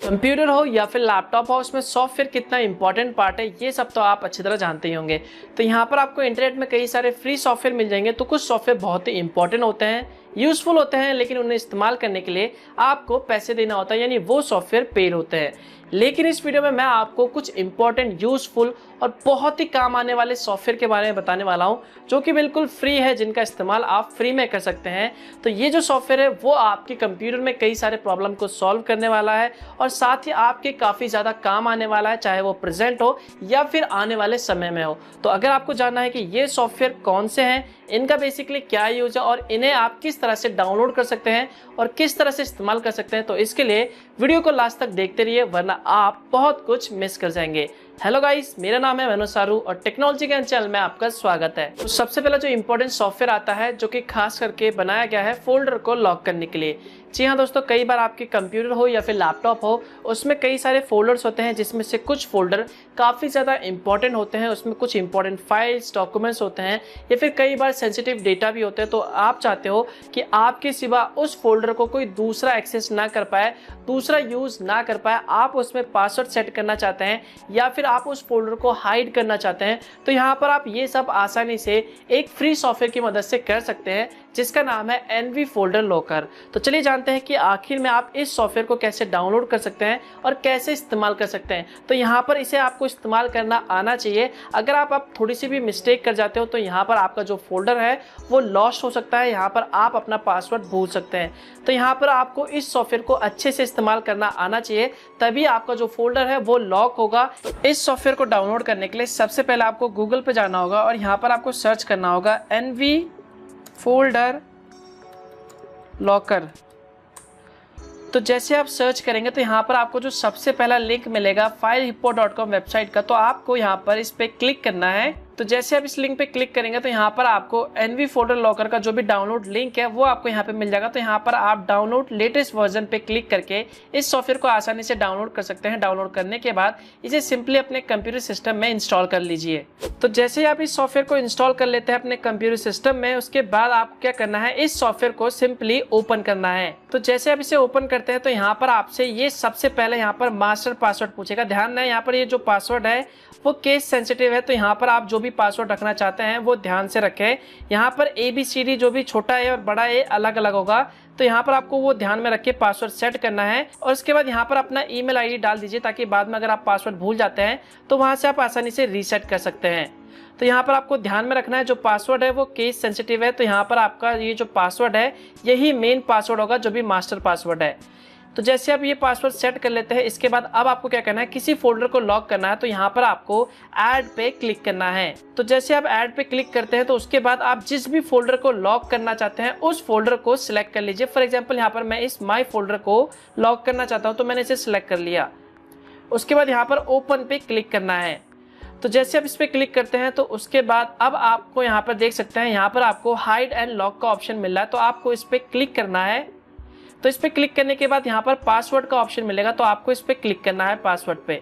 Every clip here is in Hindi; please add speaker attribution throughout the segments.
Speaker 1: कंप्यूटर हो या फिर लैपटॉप हो, उसमें सॉफ्टवेयर कितना इंपॉर्टेंट पार्ट है ये सब तो आप अच्छी तरह जानते ही होंगे। तो यहाँ पर आपको इंटरनेट में कई सारे फ्री सॉफ्टवेयर मिल जाएंगे। तो कुछ सॉफ्टवेयर बहुत ही इंपॉर्टेंट होते हैं, यूजफुल होते हैं, लेकिन उन्हें इस्तेमाल करने के लिए आपको पैसे देना होता है, यानी वो सॉफ्टवेयर पेड होते हैं। लेकिन इस वीडियो में मैं आपको कुछ इंपॉर्टेंट, यूजफुल और बहुत ही काम आने वाले सॉफ्टवेयर के बारे में बताने वाला हूं, जो कि बिल्कुल फ्री है, जिनका इस्तेमाल आप फ्री में कर सकते हैं। तो ये जो सॉफ्टवेयर है वो आपके कंप्यूटर में कई सारे प्रॉब्लम को सॉल्व करने वाला है और साथ ही आपके काफ़ी ज़्यादा काम आने वाला है, चाहे वो प्रेजेंट हो या फिर आने वाले समय में हो। तो अगर आपको जानना है कि ये सॉफ्टवेयर कौन से हैं, इनका बेसिकली क्या यूज है और इन्हें आप किस तरह से डाउनलोड कर सकते हैं और किस तरह से इस्तेमाल कर सकते हैं, तो इसके लिए वीडियो को लास्ट तक देखते रहिए, वरना आप बहुत कुछ मिस कर जाएंगे। हेलो गाइस, मेरा नाम है मनोज सारू और टेक्नोलॉजी के चैनल में आपका स्वागत है। तो सबसे पहला जो इंपॉर्टेंट सॉफ्टवेयर आता है, जो कि खास करके बनाया गया है फोल्डर को लॉक करने के लिए। जी हाँ दोस्तों, कई बार आपके कंप्यूटर हो या फिर लैपटॉप हो, उसमें कई सारे फोल्डर्स होते हैं, जिसमें से कुछ फोल्डर काफ़ी ज़्यादा इंपॉर्टेंट होते हैं। उसमें कुछ इंपॉर्टेंट फाइल्स, डॉक्यूमेंट्स होते हैं या फिर कई बार सेंसिटिव डेटा भी होते हैं। तो आप चाहते हो कि आपके सिवा उस फोल्डर को कोई दूसरा एक्सेस ना कर पाए, दूसरा यूज़ ना कर पाए, आप उसमें पासवर्ड सेट करना चाहते हैं या फिर आप उस फोल्डर को हाइड करना चाहते हैं। तो यहाँ पर आप ये सब आसानी से एक फ्री सॉफ्टवेयर की मदद से कर सकते हैं, जिसका नाम है एनवी फोल्डर लॉकर। तो चलिए जानते हैं कि आखिर में आप इस सॉफ्टवेयर को कैसे डाउनलोड कर सकते हैं और कैसे इस्तेमाल कर सकते हैं। तो यहाँ पर इसे आपको इस्तेमाल करना आना चाहिए। अगर आप थोड़ी सी भी मिस्टेक कर जाते हो तो यहाँ पर आपका जो फोल्डर है वो लॉस्ट हो सकता है, यहाँ पर आप अपना पासवर्ड भूल सकते हैं। तो यहाँ पर आपको इस सॉफ्टवेयर को अच्छे से इस्तेमाल करना आना चाहिए, तभी आपका जो फोल्डर है वो लॉक होगा। इस सॉफ्टवेयर को डाउनलोड करने के लिए सबसे पहले आपको गूगल पे जाना होगा और यहाँ पर आपको सर्च करना होगा एनवी फोल्डर लॉकर। तो जैसे आप सर्च करेंगे तो यहाँ पर आपको जो सबसे पहला लिंक मिलेगा filehippo.com वेबसाइट का, तो आपको यहाँ पर इस पे क्लिक करना है। तो जैसे आप इस लिंक पे क्लिक करेंगे तो यहाँ पर आपको एनवी फोल्डर लॉकर का जो भी डाउनलोड लिंक है वो आपको यहाँ पे मिल जाएगा। तो यहाँ पर आप डाउनलोड लेटेस्ट वर्जन पे क्लिक करके इस सॉफ्टवेयर को आसानी से डाउनलोड कर सकते हैं। डाउनलोड करने के बाद इसे सिंपली अपने कंप्यूटर सिस्टम में इंस्टॉल कर लीजिए। तो जैसे ही आप इस सॉफ्टवेयर को इंस्टॉल कर लेते हैं अपने कंप्यूटर सिस्टम में, उसके बाद आपको क्या करना है, इस सॉफ्टवेयर को सिंपली ओपन करना है। तो जैसे आप इसे ओपन करते हैं तो यहाँ पर आपसे ये सबसे पहले यहाँ पर मास्टर पासवर्ड पूछेगा। ध्यान दें, यहाँ पर ये जो पासवर्ड है वो केस सेंसिटिव है, तो यहाँ पर आप जो भी पासवर्ड रखना चाहते हैं वो ध्यान से रखें। यहाँ पर ABCD जो भी छोटा है और बड़ा है अलग अलग होगा, तो यहाँ पर आपको वो ध्यान में रख के पासवर्ड सेट करना है। और उसके बाद यहाँ पर अपना ईमेल आईडी डाल दीजिए, ताकि बाद में अगर आप पासवर्ड भूल जाते हैं तो वहाँ से आप आसानी से रीसेट कर सकते हैं। तो यहाँ पर आपको ध्यान में रखना है, जो पासवर्ड है वो केस सेंसिटिव है, तो यहाँ पर आपका ये जो पासवर्ड है यही मेन पासवर्ड होगा, जो भी मास्टर पासवर्ड है। तो जैसे आप ये पासवर्ड सेट कर लेते हैं, इसके बाद अब आपको क्या करना है, किसी फोल्डर को लॉक करना है। तो यहाँ पर आपको ऐड पे क्लिक करना है। तो जैसे आप ऐड पे क्लिक करते हैं तो उसके बाद आप जिस भी फोल्डर को लॉक करना चाहते हैं उस फोल्डर को सिलेक्ट कर लीजिए। फॉर एग्जांपल यहाँ पर मैं इस माई फोल्डर को लॉक करना चाहता हूँ, तो मैंने इसे सिलेक्ट कर लिया। उसके बाद यहाँ पर ओपन पे क्लिक करना है। तो जैसे आप इस पे क्लिक करते हैं तो उसके बाद अब आपको यहाँ पर देख सकते हैं, यहाँ पर आपको हाइड एंड लॉक का ऑप्शन मिल रहा है, तो आपको इस पे क्लिक करना है। तो इस पे क्लिक करने के बाद यहाँ पर पासवर्ड का ऑप्शन मिलेगा, तो आपको इस पे क्लिक करना है पासवर्ड पे।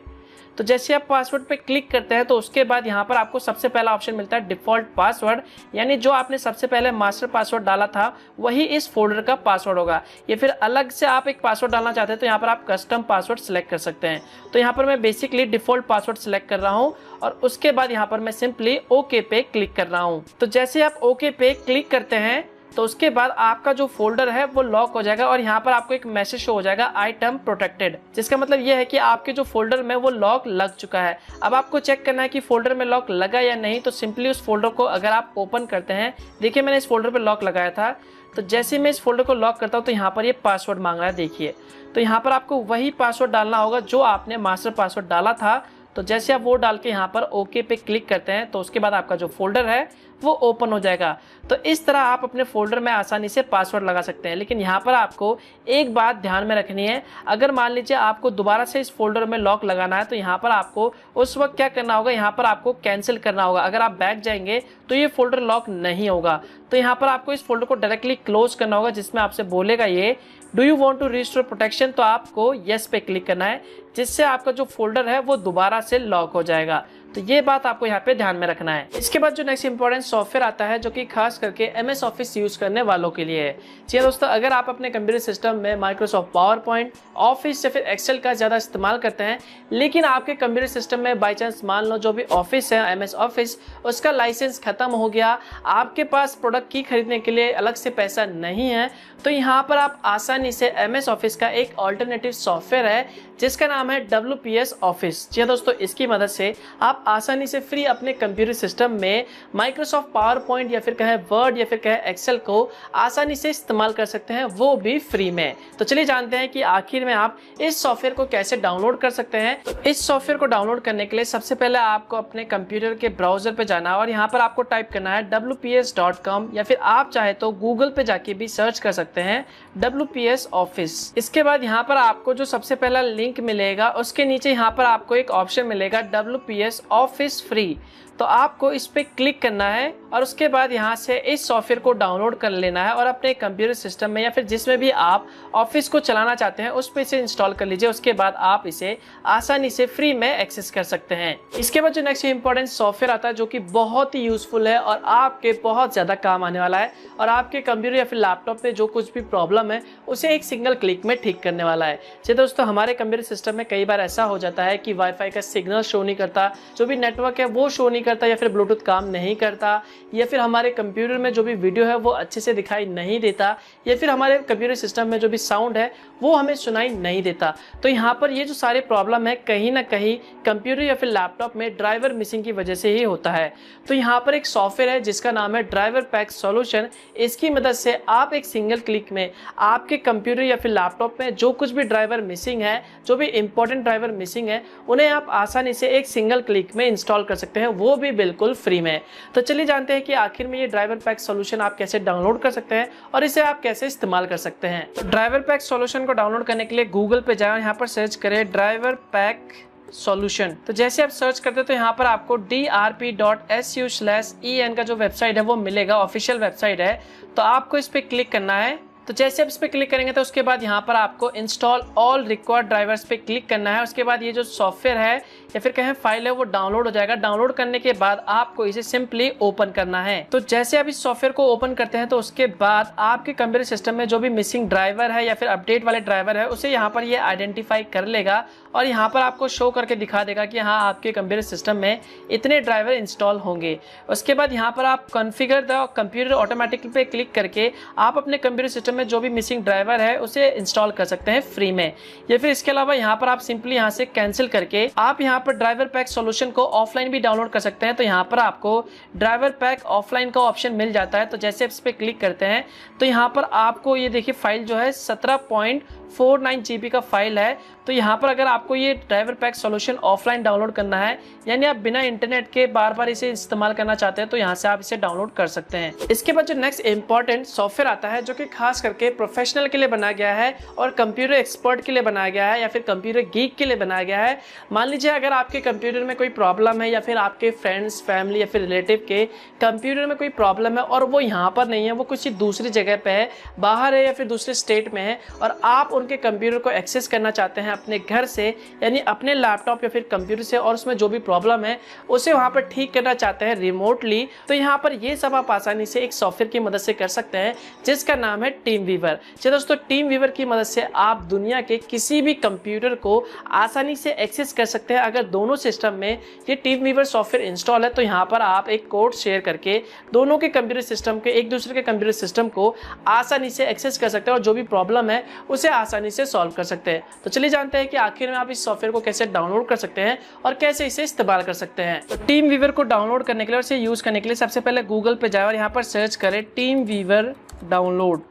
Speaker 1: तो जैसे आप पासवर्ड पे क्लिक करते हैं तो उसके बाद यहाँ पर आपको सबसे पहला ऑप्शन मिलता है डिफॉल्ट पासवर्ड, यानी जो आपने सबसे पहले मास्टर पासवर्ड डाला था वही इस फोल्डर का पासवर्ड होगा। या फिर अलग से आप एक पासवर्ड डालना चाहते हैं तो यहाँ पर आप कस्टम पासवर्ड सिलेक्ट कर सकते हैं। तो यहाँ पर मैं बेसिकली डिफॉल्ट पासवर्ड सिलेक्ट कर रहा हूँ और उसके बाद यहाँ पर मैं सिंपली ओके पे क्लिक कर रहा हूँ। तो जैसे आप ओके पे क्लिक करते हैं तो उसके बाद आपका जो फोल्डर है वो लॉक हो जाएगा और यहाँ पर आपको एक मैसेज शो हो जाएगा आइटम प्रोटेक्टेड, जिसका मतलब ये है कि आपके जो फोल्डर में वो लॉक लग चुका है। अब आपको चेक करना है कि फोल्डर में लॉक लगा या नहीं। तो सिंपली उस फोल्डर को अगर आप ओपन करते हैं, देखिए मैंने इस फोल्डर पे लॉक लगाया था, तो जैसे मैं इस फोल्डर को लॉक करता हूँ तो यहाँ पर ये पासवर्ड मांग रहा है, देखिए। तो यहाँ पर आपको वही पासवर्ड डालना होगा जो आपने मास्टर पासवर्ड डाला था। तो जैसे आप वो डाल के यहाँ पर ओके पे क्लिक करते हैं तो उसके बाद आपका जो फोल्डर है वो ओपन हो जाएगा। तो इस तरह आप अपने फोल्डर में आसानी से पासवर्ड लगा सकते हैं। लेकिन यहाँ पर आपको एक बात ध्यान में रखनी है, अगर मान लीजिए आपको दोबारा से इस फोल्डर में लॉक लगाना है तो यहाँ पर आपको उस वक्त क्या करना होगा, यहाँ पर आपको कैंसिल करना होगा। अगर आप बैक जाएंगे तो ये फोल्डर लॉक नहीं होगा। तो यहाँ पर आपको इस फोल्डर को डायरेक्टली क्लोज करना होगा, जिसमें आपसे बोलेगा ये do you want to restore protection, तो आपको यस पे क्लिक करना है, जिससे आपका जो फोल्डर है वो दोबारा से लॉक हो जाएगा। तो ये बात आपको यहाँ पे ध्यान में रखना है। इसके बाद जो नेक्स्ट इंपॉर्टेंट सॉफ्टवेयर आता है जो कि खास करके MS ऑफिस यूज करने वालों के लिए है। जी दोस्तों, अगर आप अपने कंप्यूटर सिस्टम में माइक्रोसॉफ्ट पावर पॉइंट, ऑफिस या फिर एक्सेल का ज़्यादा इस्तेमाल करते हैं, लेकिन आपके कंप्यूटर सिस्टम में बाई चांस मान लो जो भी ऑफिस है MS ऑफिस, उसका लाइसेंस खत्म हो गया, आपके पास प्रोडक्ट की खरीदने के लिए अलग से पैसा नहीं है, तो यहाँ पर आप आसानी से MS ऑफिस का एक ऑल्टरनेटिव सॉफ्टवेयर है जिसका नाम है WPS ऑफिस। जी दोस्तों, इसकी मदद से आप आसानी से फ्री अपने कंप्यूटर सिस्टम में माइक्रोसॉफ्ट पावर पॉइंट या फिर कहे वर्ड या फिर कहे एक्सेल को आसानी से इस्तेमाल कर सकते हैं, वो भी फ्री में। तो चलिए जानते हैं कि आखिर में आप इस सॉफ्टवेयर को कैसे डाउनलोड कर सकते हैं। तो इस सॉफ्टवेयर को डाउनलोड करने के लिए सबसे पहले आपको अपने कंप्यूटर के ब्राउजर पे जाना है और यहाँ पर आपको टाइप करना है wps.com या फिर आप चाहे तो गूगल पे जाके भी सर्च कर सकते हैं WPS ऑफिस। इसके बाद यहाँ पर आपको जो सबसे पहला लिंक मिलेगा उसके नीचे यहाँ पर आपको एक ऑप्शन मिलेगा WPS ऑफिस फ्री। तो आपको इस पे क्लिक करना है और उसके बाद यहाँ से इस सॉफ्टवेयर को डाउनलोड कर लेना है और अपने कंप्यूटर सिस्टम में या फिर जिसमें भी आप ऑफिस को चलाना चाहते हैं उस पे इसे इंस्टॉल कर लीजिए। उसके बाद आप इसे आसानी से फ्री में एक्सेस कर सकते हैं। इसके बाद जो नेक्स्ट इंपॉर्टेंट सॉफ्टवेयर आता है जो कि बहुत ही यूजफुल है और आपके बहुत ज़्यादा काम आने वाला है और आपके कंप्यूटर या फिर लैपटॉप में जो कुछ भी प्रॉब्लम है उसे एक सिंगल क्लिक में ठीक करने वाला है। जी दोस्तों, हमारे कंप्यूटर सिस्टम में कई बार ऐसा हो जाता है कि वाईफाई का सिग्नल शो नहीं करता, जो भी नेटवर्क है वो शो नहीं करता, या फिर ब्लूटूथ काम नहीं करता, या फिर हमारे कंप्यूटर में जो भी वीडियो है वो अच्छे से दिखाई नहीं देता, या फिर हमारे कंप्यूटर सिस्टम में जो भी साउंड है वो हमें सुनाई नहीं देता। तो यहाँ पर ये जो सारे प्रॉब्लम है कहीं ना कहीं कंप्यूटर या फिर लैपटॉप में ड्राइवर मिसिंग की वजह से ही होता है। तो यहाँ पर एक सॉफ्टवेयर है जिसका नाम है ड्राइवर पैक सॉल्यूशन। इसकी मदद से आप एक सिंगल क्लिक में आपके कंप्यूटर या फिर लैपटॉप में जो कुछ भी ड्राइवर मिसिंग है, जो भी इंपॉर्टेंट ड्राइवर मिसिंग है, उन्हें आप आसानी से एक सिंगल क्लिक में इंस्टॉल कर सकते हैं, वो भी बिल्कुल फ्री में। तो चलिए जानते हैं कि आखिर में ये ड्राइवर पैक सॉल्यूशन आप कैसे डाउनलोड कर सकते हैं और इसे आप कैसे इस्तेमाल कर सकते हैं। तो ड्राइवर पैक सॉल्यूशन को डाउनलोड करने के लिए गूगल पे जाएं, यहाँ पर सर्च करें ड्राइवर पैक सॉल्यूशन। तो जैसे आप सर्च करते हैं तो यहाँ पर आपको drp.su/en का जो वेबसाइट है वो मिलेगा, ऑफिशियल वेबसाइट है। तो आपको इस पे क्लिक करना है। तो जैसे आप इस पे क्लिक करेंगे तो उसके बाद यहाँ पर आपको इंस्टॉल ऑल रिक्वायर्ड ड्राइवर्स पे क्लिक करना है। उसके बाद ये जो सॉफ्टवेयर है या फिर कहें फाइल है वो डाउनलोड हो जाएगा। डाउनलोड करने के बाद आपको इसे सिंपली ओपन करना है। तो जैसे आप इस सॉफ्टवेयर को ओपन करते हैं तो उसके बाद आपके कंप्यूटर सिस्टम में जो भी मिसिंग ड्राइवर है या फिर अपडेट वाले ड्राइवर है उसे यहाँ पर ये आइडेंटिफाई कर लेगा और यहाँ पर आपको शो करके दिखा देगा कि हाँ आपके कंप्यूटर सिस्टम में इतने ड्राइवर इंस्टॉल होंगे। उसके बाद यहाँ पर आप कॉन्फ़िगर द कंप्यूटर ऑटोमेटिकली पे क्लिक करके आप अपने कंप्यूटर सिस्टम में जो भी मिसिंग ड्राइवर है उसे इंस्टॉल कर सकते हैं फ्री में। या फिर इसके अलावा यहाँ पर आप सिंपली यहाँ से कैंसिल करके आप यहाँ पर ड्राइवर पैक सॉल्यूशन को ऑफलाइन भी डाउनलोड कर सकते हैं। तो यहाँ पर आपको ड्राइवर पैक ऑफलाइन का ऑप्शन मिल जाता है। तो जैसे आप इस पर क्लिक करते हैं तो यहाँ पर आपको ये देखिए फाइल जो है 17.49 GB का फाइल है। तो यहाँ पर अगर आपको ये driver pack solution offline download करना है, यानी आप बिना इंटरनेट के बार बार इसे इस्तेमाल करना चाहते हैं, तो यहाँ से आप इसे डाउनलोड कर सकते हैं। इसके बाद जो नेक्स्ट इंपॉर्टेंट सॉफ्टवेयर आता है जो कि खास करके प्रोफेशनल के लिए बनाया गया है और कंप्यूटर एक्सपर्ट के लिए बनाया गया है या फिर कंप्यूटर गीक के लिए बनाया गया है। मान लीजिए अगर आपके कंप्यूटर में कोई प्रॉब्लम है या फिर आपके फ्रेंड्स, फैमिली या फिर रिलेटिव के कंप्यूटर में कोई प्रॉब्लम है और वो यहाँ पर नहीं है, वो किसी दूसरी जगह पे है, बाहर है या फिर दूसरे स्टेट में है, और आप उनके कंप्यूटर को एक्सेस करना चाहते हैं अपने घर से, यानी अपने लैपटॉप या फिर कंप्यूटर से, और उसमें जो भी प्रॉब्लम है उसे वहाँ पर ठीक करना चाहते हैं रिमोटली, तो यहाँ पर ये सब आप आसानी से एक सॉफ्टवेयर की मदद से कर सकते हैं जिसका नाम है टीम वीवर। चलिए दोस्तों, टीम वीवर की मदद से आप दुनिया के किसी भी कंप्यूटर को आसानी से एक्सेस कर सकते हैं। अगर दोनों सिस्टम में ये टीम वीवर सॉफ्टवेयर इंस्टॉल है तो यहाँ पर आप एक कोड शेयर करके दोनों के कंप्यूटर सिस्टम के एक दूसरे के कंप्यूटर सिस्टम को आसानी से एक्सेस कर सकते हैं और जो भी प्रॉब्लम है उसे आसानी से सॉल्व कर सकते हैं। तो चलिए जानते हैं कि आखिर में आप इस सॉफ्टवेयर को कैसे डाउनलोड कर सकते हैं और कैसे इसे इस्तेमाल कर सकते हैं। तो टीम वीवर को डाउनलोड करने के लिए और इसे यूज करने के लिए सबसे पहले गूगल पे जाए और यहाँ पर सर्च करें टीम वीवर डाउनलोड,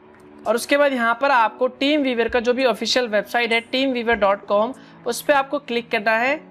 Speaker 1: और उसके बाद यहाँ पर आपको टीम वीवर का जो भी ऑफिशियल वेबसाइट है teamweaver.com उस पर आपको क्लिक करना है।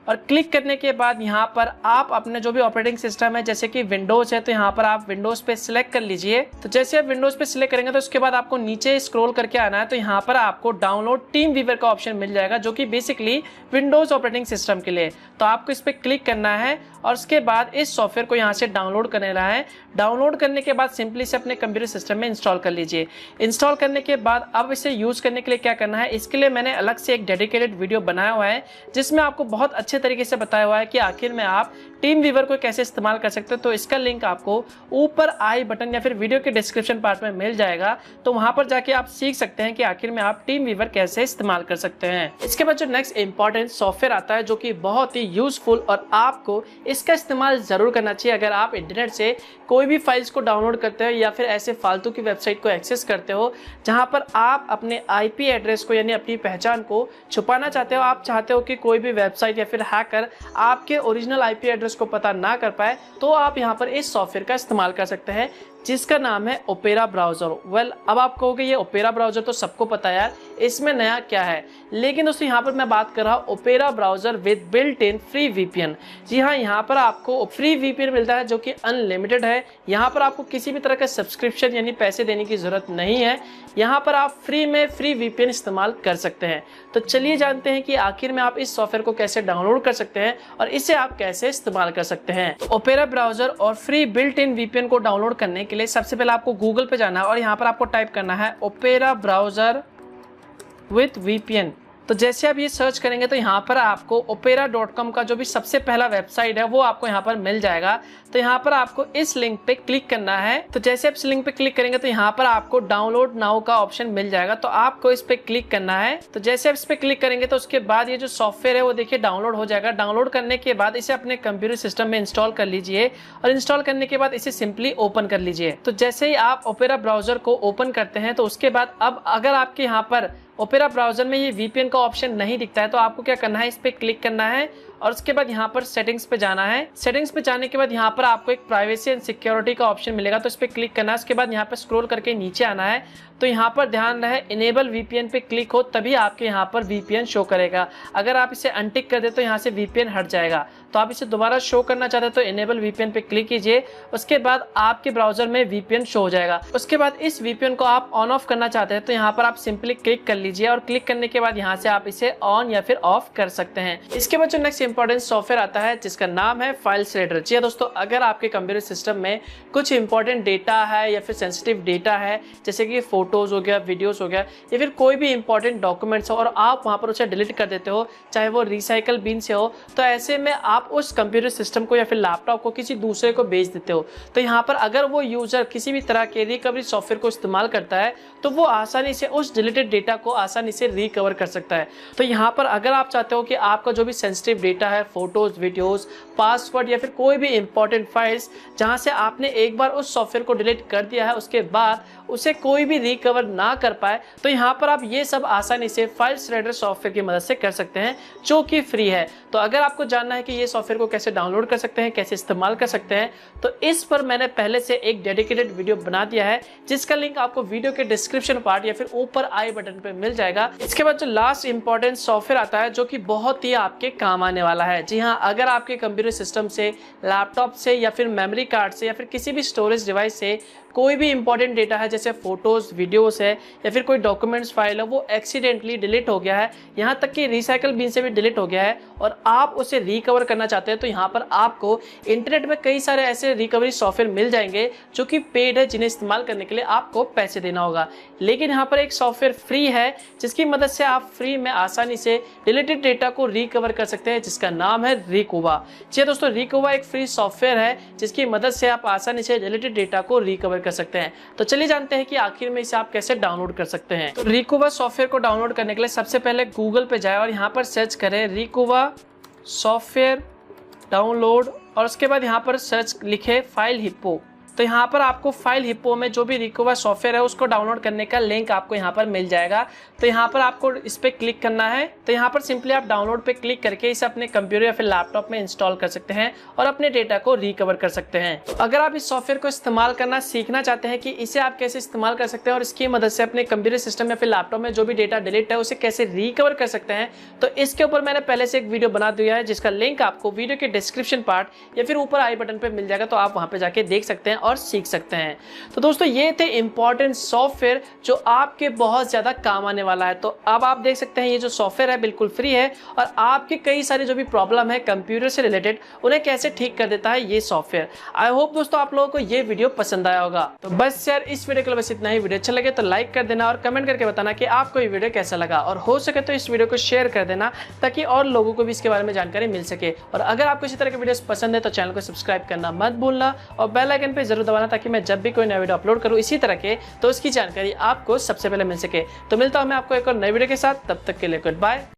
Speaker 1: और क्लिक करने के बाद यहाँ पर आप अपने जो भी ऑपरेटिंग सिस्टम है, जैसे कि विंडोज है, तो यहाँ पर आप विंडोज पे सिलेक्ट कर लीजिए। तो जैसे आप विंडोज पे सिलेक्ट करेंगे तो उसके बाद आपको नीचे स्क्रॉल करके आना है। तो यहाँ पर आपको डाउनलोड टीम वीवर का ऑप्शन मिल जाएगा जो कि बेसिकली विंडोज ऑपरेटिंग सिस्टम के लिए। तो आपको इस पर क्लिक करना है और उसके बाद इस सॉफ्टवेयर को यहाँ से डाउनलोड करने रहा है। डाउनलोड करने के बाद सिंपली से अपने कंप्यूटर सिस्टम में इंस्टॉल कर लीजिए। इंस्टॉल करने के बाद अब इसे यूज करने के लिए क्या करना है, इसके लिए मैंने अलग से एक डेडिकेटेड वीडियो बनाया हुआ है जिसमें आपको बहुत अच्छे तरीके से बताया हुआ है कि आखिर में आप टीम वीवर को कैसे इस्तेमाल कर सकते हो। तो इसका लिंक आपको ऊपर आई बटन या फिर वीडियो के डिस्क्रिप्शन पार्ट में मिल जाएगा, तो वहां पर जाके आप सीख सकते हैं कि आखिर में आप टीम वीवर कैसे इस्तेमाल कर सकते हैं। इसके बाद जो नेक्स्ट इंपॉर्टेंट सॉफ्टवेयर आता है जो कि बहुत ही यूजफुल और आपको इसका इस्तेमाल जरूर करना चाहिए अगर आप इंटरनेट से कोई भी फाइल्स को डाउनलोड करते हो या फिर ऐसे फालतू की वेबसाइट को एक्सेस करते हो जहां पर आप अपने आईपी एड्रेस को यानी अपनी पहचान को छुपाना चाहते हो। आप चाहते हो कि कोई भी वेबसाइट या फिर हैकर आपके ओरिजिनल आईपी एड्रेस को पता ना कर पाए, तो आप यहां पर इस सॉफ्टवेयर का इस्तेमाल कर सकते हैं जिसका नाम है ओपेरा ब्राउजर। वेल, अब आप कहोगे ये ओपेरा ब्राउजर तो सबको पता है यार, इसमें नया क्या है। लेकिन दोस्तों यहाँ पर मैं बात कर रहा हूँ Opera browser with built in free VPN. जी हाँ, यहाँ पर आपको फ्री वीपीएन मिलता है जो कि अनलिमिटेड है। यहाँ पर आपको किसी भी तरह का सब्सक्रिप्शन यानी पैसे देने की जरूरत नहीं है। यहाँ पर आप फ्री में फ्री वीपीएन इस्तेमाल कर सकते हैं। तो चलिए जानते हैं कि आखिर में आप इस सॉफ्टवेयर को कैसे डाउनलोड कर सकते हैं और इसे आप कैसे इस्तेमाल कर सकते हैं। तो ओपेरा ब्राउजर और फ्री बिल्ट इन वीपीएन को डाउनलोड करने के लिए सबसे पहले आपको गूगल पे जाना है और यहाँ पर आपको टाइप करना है ओपेरा ब्राउजर विथ वीपीएन। तो जैसे आप ये सर्च करेंगे तो यहाँ पर आपको opera.com का जो भी सबसे पहला वेबसाइट है वो आपको यहाँ पर मिल जाएगा। तो यहाँ पर आपको इस लिंक पे क्लिक करना है। तो जैसे आप इस लिंक पे क्लिक करेंगे तो यहाँ पर आपको डाउनलोड नाउ का ऑप्शन मिल जाएगा, तो आपको इस पे क्लिक करना है। तो जैसे आप इस पे क्लिक करेंगे तो उसके बाद ये जो सॉफ्टवेयर है वो देखिए डाउनलोड हो जाएगा। डाउनलोड करने के बाद इसे अपने कंप्यूटर सिस्टम में इंस्टॉल कर लीजिए और इंस्टॉल करने के बाद इसे सिंपली ओपन कर लीजिए। तो जैसे ही आप ओपेरा ब्राउजर को ओपन करते हैं तो उसके बाद अब अगर आपके यहाँ पर ओपेरा ब्राउजर में ये वीपीएन का ऑप्शन नहीं दिखता है तो आपको क्या करना है, इस पे क्लिक करना है और उसके बाद यहाँ पर सेटिंग्स पे जाना है। सेटिंग्स पे जाने के बाद यहाँ पर आपको एक प्राइवेसी एंड सिक्योरिटी का ऑप्शन मिलेगा, तो इस पे क्लिक करना है। उसके बाद यहाँ पे स्क्रॉल करके नीचे आना है। तो यहाँ पर ध्यान रहे इनेबल वीपीएन पे क्लिक हो तभी आपके यहाँ पर वीपीएन शो करेगा। अगर आप इसे अनटिक कर दे तो यहाँ से वीपीएन हट जाएगा। तो आप इसे दोबारा शो करना चाहते हैं तो इनेबल वीपीएन पे क्लिक कीजिए, उसके बाद आपके ब्राउजर में वीपीएन शो हो जाएगा। उसके बाद इस वीपीएन को आप ऑन ऑफ करना चाहते हैं तो यहाँ पर आप सिंपली क्लिक कर लीजिए और क्लिक करने के बाद यहाँ से आप इसे ऑन या फिर ऑफ कर सकते हैं। इसके बाद जो नेक्स्ट इंपॉर्टेंट सॉफ्टवेयर आता है जिसका नाम है फाइल श्रेडर। जी दोस्तों, अगर आपके कंप्यूटर सिस्टम में कुछ इंपॉर्टेंट डेटा है या फिर सेंसिटिव डेटा है जैसे कि फोटोज हो गया, वीडियोस हो गया या फिर कोई भी इंपॉर्टेंट डॉक्यूमेंट्स हो और आप वहां पर उसे डिलीट कर देते हो, चाहे वो रिसाइकल बिन से हो, तो ऐसे में आप उस कंप्यूटर सिस्टम को या फिर लैपटॉप को किसी दूसरे को बेच देते हो। तो यहाँ पर अगर वो यूजर किसी भी तरह के रिकवरी सॉफ्टवेयर को इस्तेमाल करता है तो वो आसानी से उस डिलीटेड डेटा को आसानी से रिकवर कर सकता है। तो यहाँ पर अगर आप चाहते हो कि आपका जो भी सेंसिटिव डेटा है, फोटोज, वीडियोस, पासवर्ड या फिर कोई भी इंपॉर्टेंट फाइल्स जहां से आपने एक बार उस सॉफ्टवेयर को डिलीट कर दिया है उसके बाद उसे कोई भी रिकवर ना कर पाए, तो यहाँ पर आप ये सब आसानी से फाइल श्रेडर सॉफ्टवेयर की मदद से कर सकते हैं जो कि फ्री है। तो अगर आपको जानना है कि ये सॉफ्टवेयर को कैसे डाउनलोड कर सकते हैं, कैसे इस्तेमाल कर सकते हैं, तो इस पर मैंने पहले से एक डेडिकेटेड वीडियो बना दिया है जिसका लिंक आपको वीडियो के डिस्क्रिप्शन पार्ट या फिर ऊपर आई बटन पे मिल जाएगा। इसके बाद जो लास्ट इंपॉर्टेंट सॉफ्टवेयर आता है जो कि बहुत ही आपके काम आने वाला है। जी हाँ, अगर आपके कंप्यूटर सिस्टम से, लैपटॉप से या फिर मेमोरी कार्ड से या फिर किसी भी स्टोरेज डिवाइस से कोई भी इंपॉर्टेंट डेटा है जैसे फोटोज, वीडियोस है या फिर कोई डॉक्यूमेंट्स फाइल है वो एक्सीडेंटली डिलीट हो गया है, यहाँ तक कि रिसाइकल बिन से भी डिलीट हो गया है और आप उसे रिकवर करना चाहते हैं, तो यहाँ पर आपको इंटरनेट में कई सारे ऐसे रिकवरी सॉफ्टवेयर मिल जाएंगे जो कि पेड है, जिन्हें इस्तेमाल करने के लिए आपको पैसे देना होगा। लेकिन यहाँ पर एक सॉफ्टवेयर फ्री है जिसकी मदद से आप फ्री में आसानी से डिलीटेड डेटा को रिकवर कर सकते हैं, जिसका नाम है रिकोवा। जी दोस्तों, रिकोवा एक फ्री सॉफ्टवेयर है जिसकी मदद से आप आसानी से डिलीटेड डेटा को रिकवर कर सकते हैं। तो चलिए जानते हैं कि आखिर में इसे आप कैसे डाउनलोड कर सकते हैं। तो रिकोवा सॉफ्टवेयर को डाउनलोड करने के लिए सबसे पहले गूगल पे जाए और यहाँ पर सर्च करें रिकोवा सॉफ्टवेयर डाउनलोड और उसके बाद यहाँ पर सर्च लिखे फाइल हिप्पो। तो यहाँ पर आपको फाइल हिप्पो में जो भी रिकोवा सॉफ्टवेयर है उसको डाउनलोड करने का लिंक आपको यहाँ पर मिल जाएगा। तो यहाँ पर आपको इस पे क्लिक करना है। तो यहाँ पर सिंपली आप डाउनलोड पे क्लिक करके इसे अपने कंप्यूटर या फिर लैपटॉप में इंस्टॉल कर सकते हैं और अपने डेटा को रिकवर कर सकते हैं। तो अगर आप इस सॉफ्टवेयर को इस्तेमाल करना सीखना चाहते हैं कि इसे आप कैसे इस्तेमाल कर सकते हैं और इसकी मदद से अपने कंप्यूटर सिस्टम या फिर लैपटॉप में जो भी डेटा डिलीट है उसे कैसे रिकवर कर सकते हैं, तो इसके ऊपर मैंने पहले से एक वीडियो बना दिया है जिसका लिंक आपको वीडियो के डिस्क्रिप्शन पार्ट या फिर ऊपर आई बटन पे मिल जाएगा। तो आप वहां पे जाके देख सकते हैं और सीख सकते हैं। तो दोस्तों ये थे इंपॉर्टेंट सॉफ्टवेयर जो आपके बहुत ज़्यादा काम आने वाला है। तो अब आप देख सकते हैं ये जो सॉफ्टवेयर है बिल्कुल फ्री है और आपके कई सारे जो भी प्रॉब्लम है कंप्यूटर से रिलेटेड उन्हें कैसे ठीक कर देता है ये सॉफ्टवेयर। आई होप दोस्तों आप लोगों को ये वीडियो पसंद आया होगा। तो बस यार इस वीडियो के लिए बस इतना ही। वीडियो अच्छा लगे तो लाइक कर देना और कमेंट करके बताना कि आपको ये वीडियो कैसा लगा, और हो सके तो इस वीडियो को शेयर कर देना ताकि और लोगों को भी इसके बारे में जानकारी मिल सके। और अगर आपको इसी तरह के वीडियोस पसंद है तो चैनल को सब्सक्राइब करना मत भूलना और बेल आइकन पे जरूर दबाना ताकि मैं जब भी कोई नया वीडियो अपलोड करूँ इसी तरह के तो उसकी जानकारी आपको सबसे पहले मिल सके। तो मिलता हूं मैं आपको एक और नई वीडियो के साथ, तब तक के लिए गुड बाय।